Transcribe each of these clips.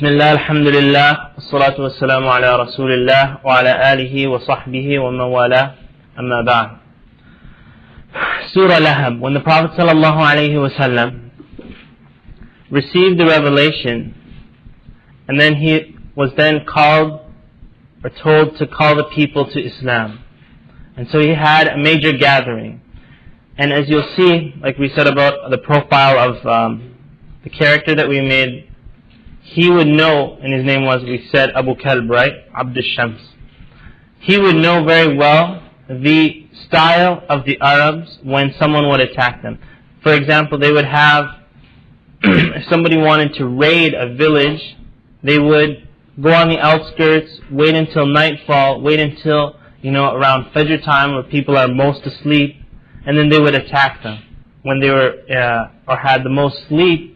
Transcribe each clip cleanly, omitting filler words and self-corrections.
Bismillah, alhamdulillah, wassalatu wassalamu ala rasulillah wa ala alihi wa sahbihi wa mawala, amma ba'd. Surah Lahab, when the Prophet sallallahu alayhi wasallam received the revelation, and then he was then called or told to call the people to Islam. And so he had a major gathering. And as you'll see, like we said about the profile of the character that we made, he would know, and his name was, we said, Abu Kalb, right? Abd al-Shams. He would know very well the style of the Arabs when someone would attack them. For example, they would have, if somebody wanted to raid a village, they would go on the outskirts, wait until nightfall, wait until, around Fajr time where people are most asleep, and then they would attack them when they were, or had the most sleep.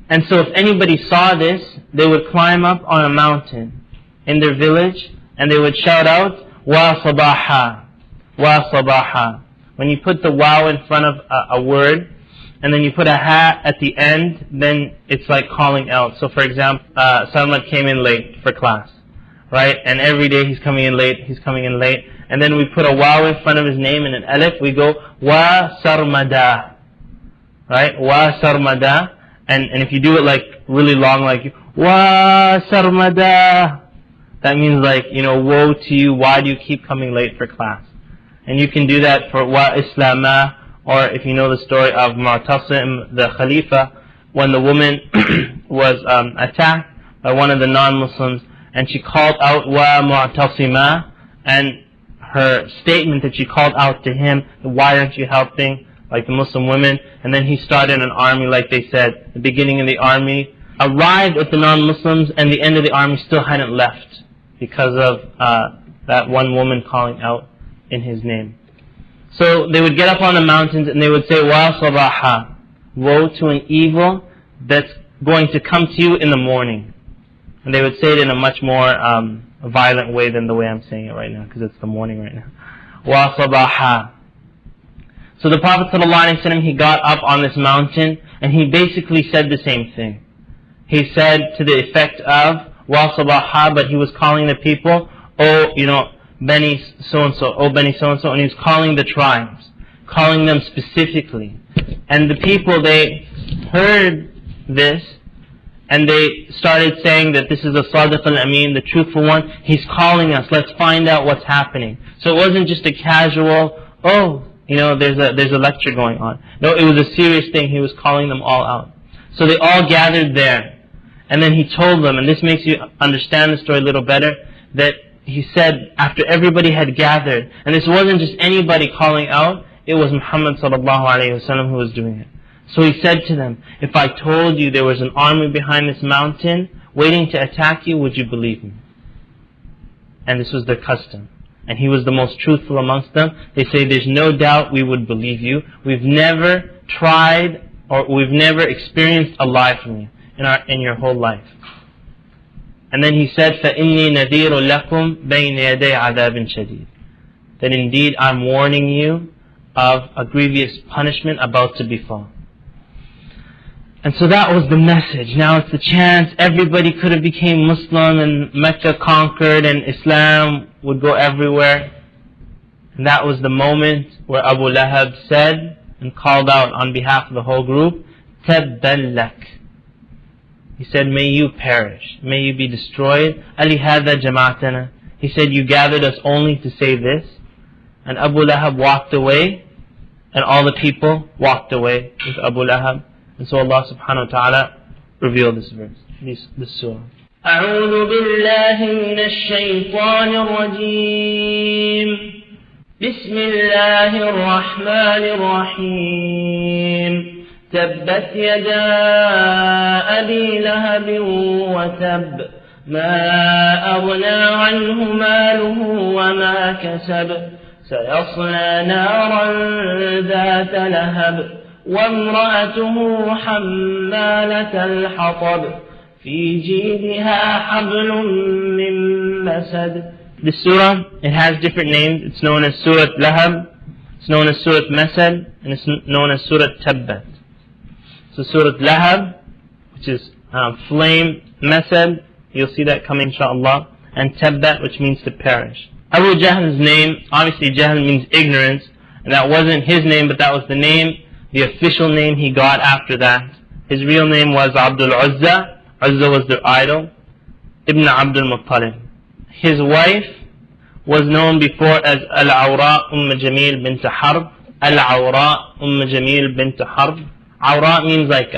And so if anybody saw this, they would climb up on a mountain in their village and they would shout out, Wa sabaha, Wa sabaha. When you put the wow in front of a word and then you put a ha at the end, then it's like calling out. So for example, Salman came in late for class, right? And every day he's coming in late. And then we put a wow in front of his name and an alif, we go, Wa sarmada, right? Wa sarmada. And if you do it like really long, like Wa sarmada, that means like, woe to you, why do you keep coming late for class? And you can do that for Wa islama, or if you know the story of Mu'tasim, the Khalifa, when the woman was attacked by one of the non-Muslims, and she called out Wa Mu'tasima, and her statement that she called out to him, why aren't you helping, like the Muslim women, and then he started an army, like they said, the beginning of the army, arrived at the non-Muslims, and the end of the army still hadn't left, because of that one woman calling out in his name. So they would get up on the mountains and they would say, Wa sabaha, woe to an evil that's going to come to you in the morning. And they would say it in a much more violent way than the way I'm saying it right now, because it's the morning right now. Wa sabaha. So the Prophet ﷺ, he got up on this mountain and he basically said the same thing. He said to the effect of Wa sabaha, but he was calling the people, Beni so-and-so, Beni so-and-so, and he was calling the tribes, calling them specifically. And the people, they heard this and they started saying that this is a Sadiq al-Amin, the truthful one. He's calling us, let's find out what's happening. So it wasn't just a casual, there's a lecture going on. No, it was a serious thing. He was calling them all out. So they all gathered there. And then he told them, and this makes you understand the story a little better, that he said after everybody had gathered, and this wasn't just anybody calling out, it was Muhammad sallallahu alayhi wasallam who was doing it. So he said to them, if I told you there was an army behind this mountain waiting to attack you, would you believe me? And this was their custom. And he was the most truthful amongst them. They say, there's no doubt we would believe you. We've never tried or we've never experienced a lie from you in your whole life. And then he said, فَإِنِّي نَذِيرٌ لَكُمْ بَيْنَ يَدَيْ عَذَابٍ شَدِيدٍ. That indeed I'm warning you of a grievous punishment about to befall. And so that was the message. Now it's the chance everybody could have became Muslim and Mecca conquered and Islam would go everywhere. And that was the moment where Abu Lahab said and called out on behalf of the whole group, تَبًّا لَكَ. He said, may you perish, may you be destroyed. أَلِهَذَا جَمَعْتَنَا. He said, you gathered us only to say this. And Abu Lahab walked away, and all the people walked away with Abu Lahab. And so Allah subhanahu wa ta'ala revealed this verse, this surah. أعوذ بالله من الشيطان الرجيم. بسم الله الرحمن الرحيم. تبت يدا أبي لهب وتب ما أغنى عنه ماله وما كسب سيصلى نارا ذات لهب وامرأته حمالة الحطب في جيدها حبل من مسد. This surah, it has different names. It's known as Surah Lahab, it's known as Surah Masad, and it's known as Surah Tabbat. So Surah Lahab, which is flame, masad, you'll see that coming inshaAllah, and tabbat, which means to perish. Abu Jahl's name, obviously Jahl means ignorance, and that wasn't his name, but that was the name, the official name he got after that. His real name was Abdul Uzza. Uzza was their idol. Ibn Abdul Muttalib. His wife was known before as Al-Awra Jamil bint Harb. Al-Awra Jamil bint Harb. Awra means like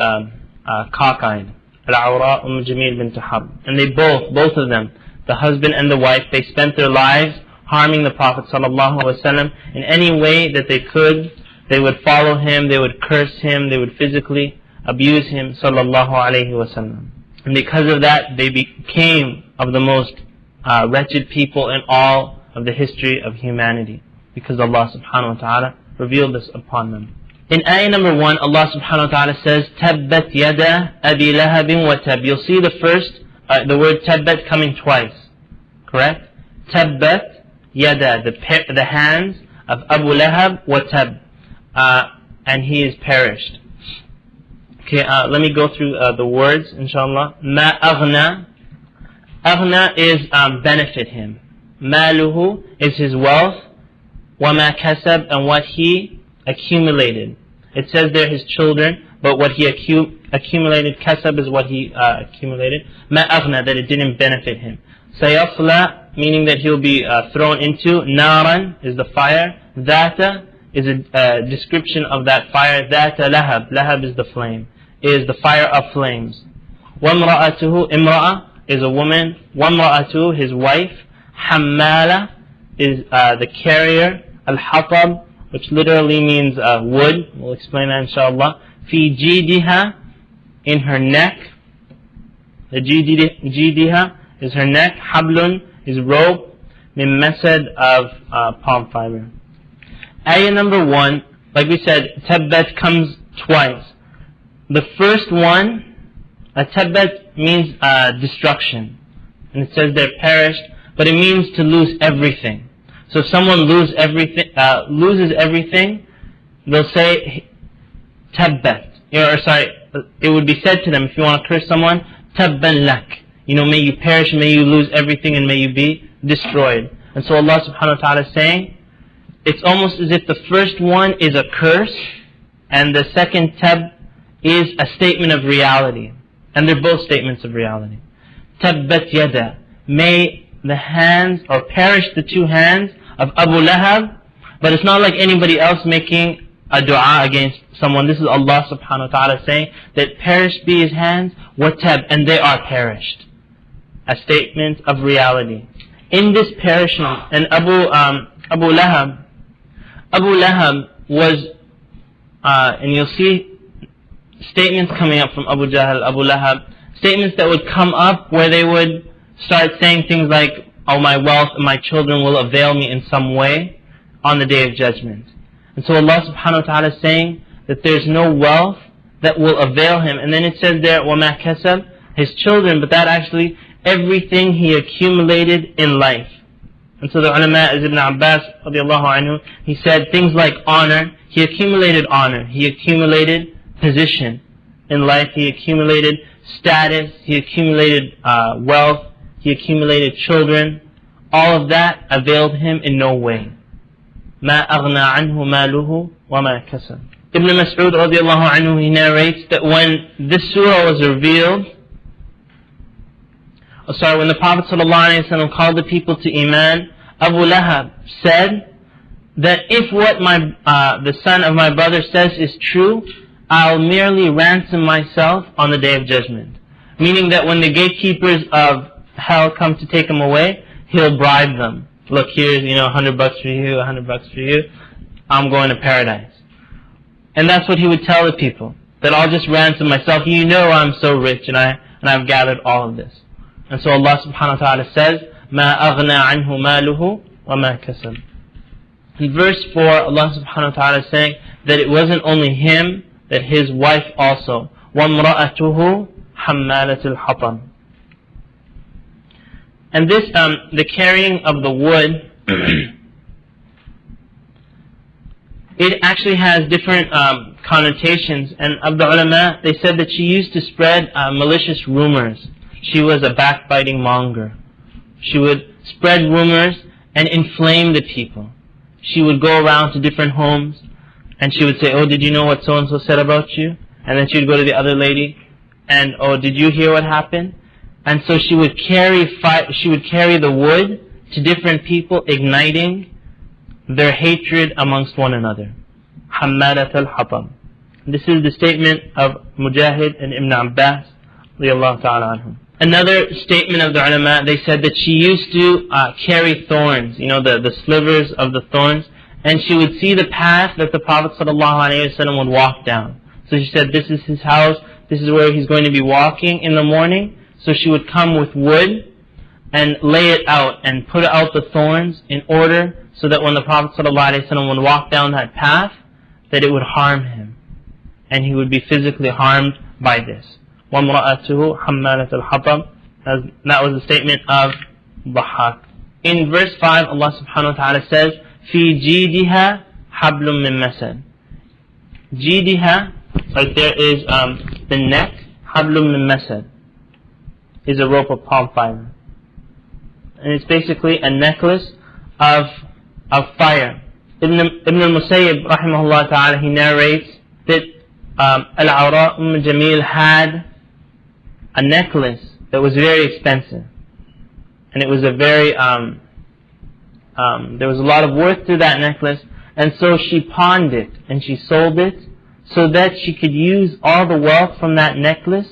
cockeyed. Al-Awra Jamil bint Harb. And they both of them, the husband and the wife, they spent their lives harming the Prophet ﷺ in any way that they could. They would follow him, they would curse him, they would physically abuse him ﷺ. And because of that, they became of the most wretched people in all of the history of humanity, because Allah subhanahu wa ta'ala revealed this upon them. In ayah number 1, Allah subhanahu wa ta'ala says, Tabbat yada abi lahabin wa tab. You'll see the the word tabbat coming twice. Correct? Tabbat yada, the hands of Abu Lahab wa tab. And he is perished. Okay, let me go through the words, inshallah. Ma aghna. Aghna is benefit him. Maluhu is his wealth. Wa ma kasab, and what he accumulated. It says there his children, but what he accumulated, kasab is what he accumulated. Ma aghna, that it didn't benefit him. Sayasla, meaning that he'll be thrown into. Naran is the fire. Dhata is a description of that fire. Dhata lahab. Lahab is the flame. Is the fire of flames. Wamra'atuhu, imra'a is a woman. Wamra'atuhu, his wife. Hammala is the carrier. Al-hatab, which literally means wood. We'll explain that inshallah. Fi jidiha, in her neck. The jidiha is her neck. Hablun is rope. Min masad, of palm fiber. Ayah number 1, like we said, tabbat comes twice. The first one, tabbat means destruction. And it says they're perished, but it means to lose everything. So if someone loses everything, they'll say tabbat. It would be said to them, if you want to curse someone, tabban lak. May you perish, may you lose everything, and may you be destroyed. And so Allah subhanahu wa ta'ala is saying, it's almost as if the first one is a curse, and the second tab is a statement of reality. And they're both statements of reality. Tabbat yada. May the hands, or perish the two hands of Abu Lahab. But it's not like anybody else making a dua against someone. This is Allah subhanahu wa ta'ala saying that perished be his hands, wa tab, and they are perished. A statement of reality. In this perishment, and Abu Lahab was, and you'll see statements coming up from Abu Jahl, Abu Lahab, statements that would come up where they would start saying things like, oh, my wealth and my children will avail me in some way on the Day of Judgment. And so Allah subhanahu wa ta'ala is saying that there's no wealth that will avail him. And then it says there, وَمَا كَسَبْ, his children, but that actually, everything he accumulated in life. And so the ulama, as Ibn Abbas radiallahu anhu, he said things like honor. He accumulated honor. He accumulated position in life. He accumulated status. He accumulated wealth. He accumulated children. All of that availed him in no way. مَا أَغْنَى عَنْهُ مَالُهُ وَمَا كَسَبْ. Ibn Mas'ud radiallahu anhu, he narrates that when this surah was revealed, when the Prophet ﷺ called the people to Iman, Abu Lahab said that if what the son of my brother says is true, I'll merely ransom myself on the Day of Judgment. Meaning that when the gatekeepers of hell come to take him away, he'll bribe them. Look, here's $100 for you, $100 for you. I'm going to paradise. And that's what he would tell the people, that I'll just ransom myself. I'm so rich and I've gathered all of this. And so Allah subhanahu wa ta'ala says, مَا أَغْنَى عَنْهُ مَالُهُ وَمَا كَسَبْ. In verse 4, Allah subhanahu wa ta'ala is saying that it wasn't only him, that his wife also. وَامْرَأَتُهُ حَمَّالَةُ الْحَطَمِ. And this, the carrying of the wood, it actually has different connotations. And of the ulama, they said that she used to spread malicious rumors. She was a backbiting monger. She would spread rumors and inflame the people. She would go around to different homes and she would say, oh, did you know what so-and-so said about you? And then she would go to the other lady and, oh, did you hear what happened? And so she would carry the wood to different people, igniting their hatred amongst one another. Hammadat al-Hatab. This is the statement of Mujahid and Ibn Abbas radiyallahu ta'ala anhum. Another statement of the ulama, they said that she used to carry thorns, the slivers of the thorns, and she would see the path that the Prophet ﷺ would walk down. So she said, this is his house, this is where he's going to be walking in the morning. So she would come with wood and lay it out and put out the thorns in order so that when the Prophet ﷺ would walk down that path, that it would harm him. And he would be physically harmed by this. وَامْرَأَتُهُ حَمَّالَةَ الْحَطَبِ. That was the statement of Dhahak. In verse 5, Allah subhanahu wa ta'ala says, فِي جِيدِهَا حَبْلٌ مِّن مَسَدٍ. Jidiha, right there is the neck. حَبْلٌ مِّن مَسَدٍ is a rope of palm fiber. And it's basically a necklace of fire. Ibn al-Musayyib, rahimahullah ta'ala, he narrates that Al-Awra Jamil had a necklace that was very expensive. And it was a very, there was a lot of worth to that necklace. And so she pawned it and she sold it so that she could use all the wealth from that necklace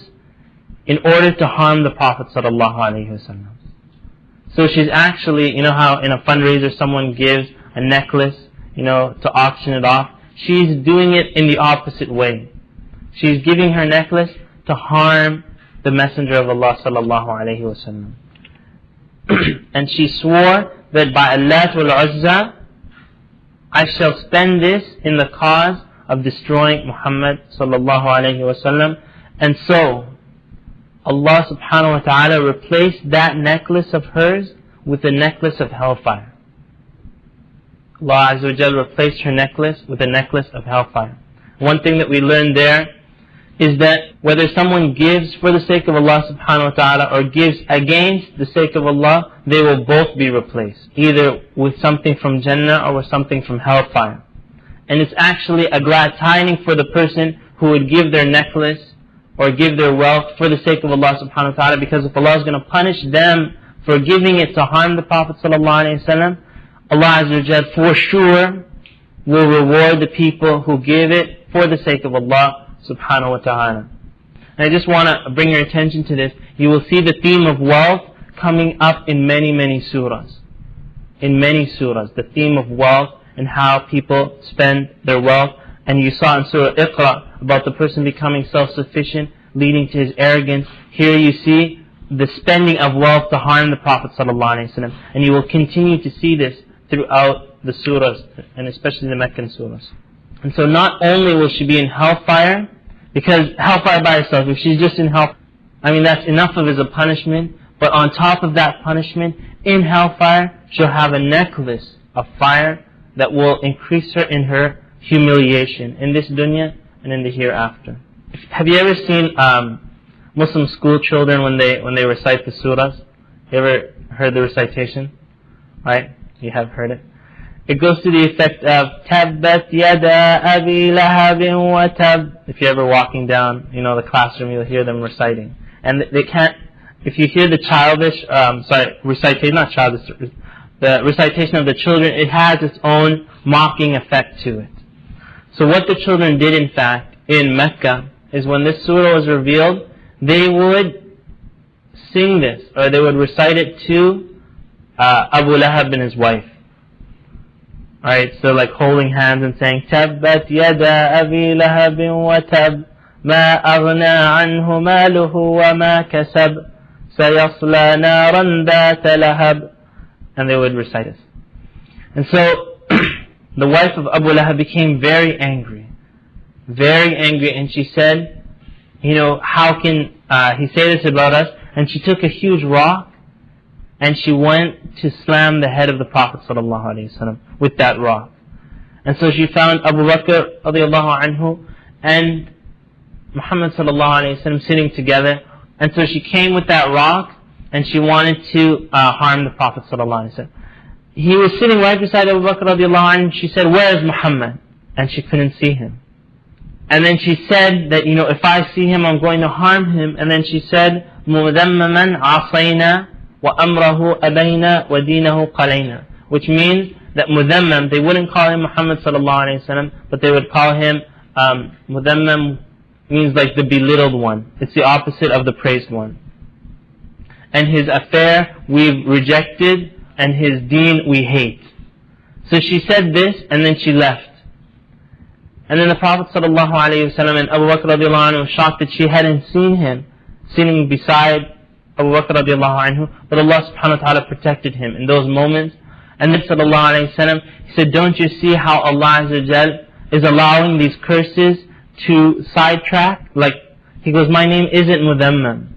in order to harm the Prophet sallallahu alaihi wasallam. So she's actually, how in a fundraiser someone gives a necklace, to auction it off. She's doing it in the opposite way. She's giving her necklace to harm the Messenger of Allah sallallahu alaihi wasallam. And she swore that by Allah wal-Uzza, I shall spend this in the cause of destroying Muhammad sallallahu alaihi wasallam. And so Allah subhanahu wa ta'ala replaced that necklace of hers with a necklace of hellfire. Allah Azza wa Jal replaced her necklace with a necklace of hellfire. One thing that we learned there is that whether someone gives for the sake of Allah subhanahu wa ta'ala or gives against the sake of Allah, they will both be replaced, either with something from Jannah or with something from hellfire. And it's actually a glad tidings for the person who would give their necklace or give their wealth for the sake of Allah subhanahu wa ta'ala, because if Allah is going to punish them for giving it to harm the Prophet sallallahu alaihi wasallam, Allah Azza wa Jal for sure will reward the people who give it for the sake of Allah subhanahu wa ta'ala. And I just want to bring your attention to this. You will see the theme of wealth coming up in many, many surahs. In many surahs, the theme of wealth and how people spend their wealth. And you saw in Surah Iqra about the person becoming self-sufficient, leading to his arrogance. Here you see the spending of wealth to harm the Prophet ﷺ. And you will continue to see this throughout the surahs, and especially the Meccan surahs. And so not only will she be in hellfire, because hellfire by itself, if she's just in hell, that's enough of as a punishment. But on top of that punishment, in hellfire, she'll have a necklace of fire that will increase her in her humiliation in this dunya and in the hereafter. Have you ever seen Muslim school children when they recite the surahs? You ever heard the recitation? Right? You have heard it. It goes to the effect of Tabbat yada abi lahabin wa tab. If you're ever walking down, the classroom, you'll hear them reciting. And they can't, if you hear the the recitation of the children, it has its own mocking effect to it. So what the children did in fact in Mecca is when this surah was revealed, they would sing this, or they would recite it to Abu Lahab and his wife. Alright, so like holding hands and saying, Tabbat yada abi lahabin wa tab, ma aghna anhu maluhu wa ma kasab, sayasla naran dhata lahab. And they would recite it. And so the wife of Abu Lahab became very angry, and she said, how can he say this about us? And she took a huge rock and she went to slam the head of the Prophet ﷺ with that rock. And so she found Abu Bakr radiallahu anhu and Muhammad sallallahu alayhi wa sallam sitting together. And so she came with that rock and she wanted to harm the Prophet sallallahu alayhi wa sallam. He was sitting right beside Abu Bakr radiallahu anhu, and she said, "Where is Muhammad?" And she couldn't see him. And then she said that, if I see him, I'm going to harm him. And then she said, مُذَمَّمًا عَصَيْنَا وَأَمْرَهُ أَبَيْنَا وَدِينَهُ قَلَيْنَا. Which means that Mudhammam, they wouldn't call him Muhammad sallallahu alayhi wa sallam, but they would call him, Mudhammam means like the belittled one. It's the opposite of the praised one. And his affair we've rejected, and his deen we hate. So she said this, and then she left. And then the Prophet sallallahu alayhi wa sallam and Abu Bakr radiallahu anhu were shocked that she hadn't seen him sitting beside Abu Bakr radiallahu anhu, but Allah subhanahu wa ta'ala protected him in those moments. And then sallallahu alayhi wa sallam, he said, don't you see how Allah azza wa jal is allowing these curses to sidetrack? Like, he goes, my name isn't Mudhammam.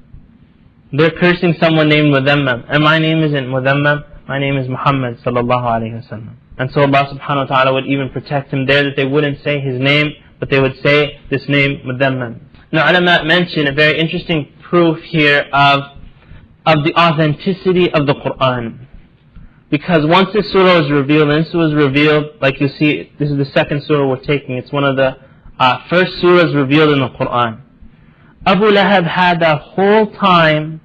They're cursing someone named Mudhammam, and my name isn't Mudhammam, my name is Muhammad sallallahu alayhi wa sallam. And so Allah subhanahu wa ta'ala would even protect him there, that they wouldn't say his name, but they would say this name Mudhammam. Now ulama mention a very interesting proof here of the authenticity of the Quran. Because once this surah was revealed, and this was revealed, like you see, this is the second surah we're taking, it's one of the first surahs revealed in the Quran. Abu Lahab had that whole time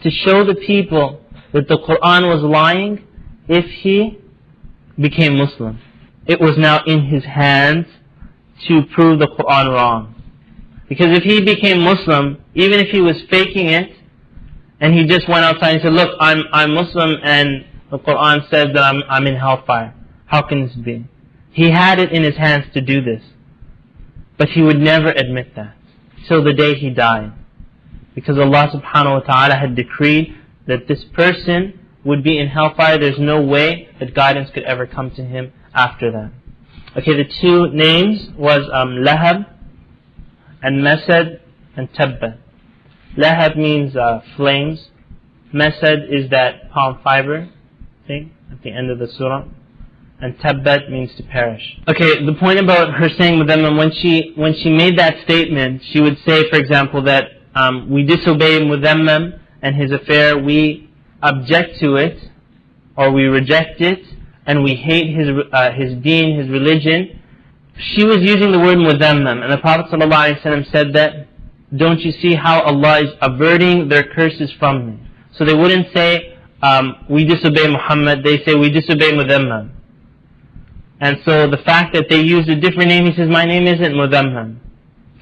to show the people that the Quran was lying if he became Muslim. It was now in his hands to prove the Quran wrong. Because if he became Muslim, even if he was faking it, and he just went outside and said, look, I'm Muslim and the Quran says that I'm in hellfire. How can this be? He had it in his hands to do this. But he would never admit that till the day he died. Because Allah subhanahu wa ta'ala had decreed that this person would be in hellfire. There's no way that guidance could ever come to him after that. Okay, the two names was Lahab and Masad and Tabba. Lahab means flames. Masad is that palm fiber thing at the end of the surah. And Tabbat means to perish. Okay, the point about her saying with them, when she made that statement, she would say, for example, that we disobey Mudhammam and his affair, we object to it, or we reject it, and we hate his deen, his religion. She was using the word Mudhammam, and the Prophet ﷺ said that, don't you see how Allah is averting their curses from me? So they wouldn't say, we disobey Muhammad, they say, we disobey Mudhammam. And so the fact that they used a different name, he says, my name isn't Mudhammam.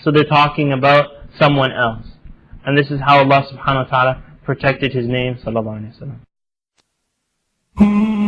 So they're talking about someone else. And this is how Allah subhanahu wa ta'ala protected his name, sallallahu alayhi wa sallam.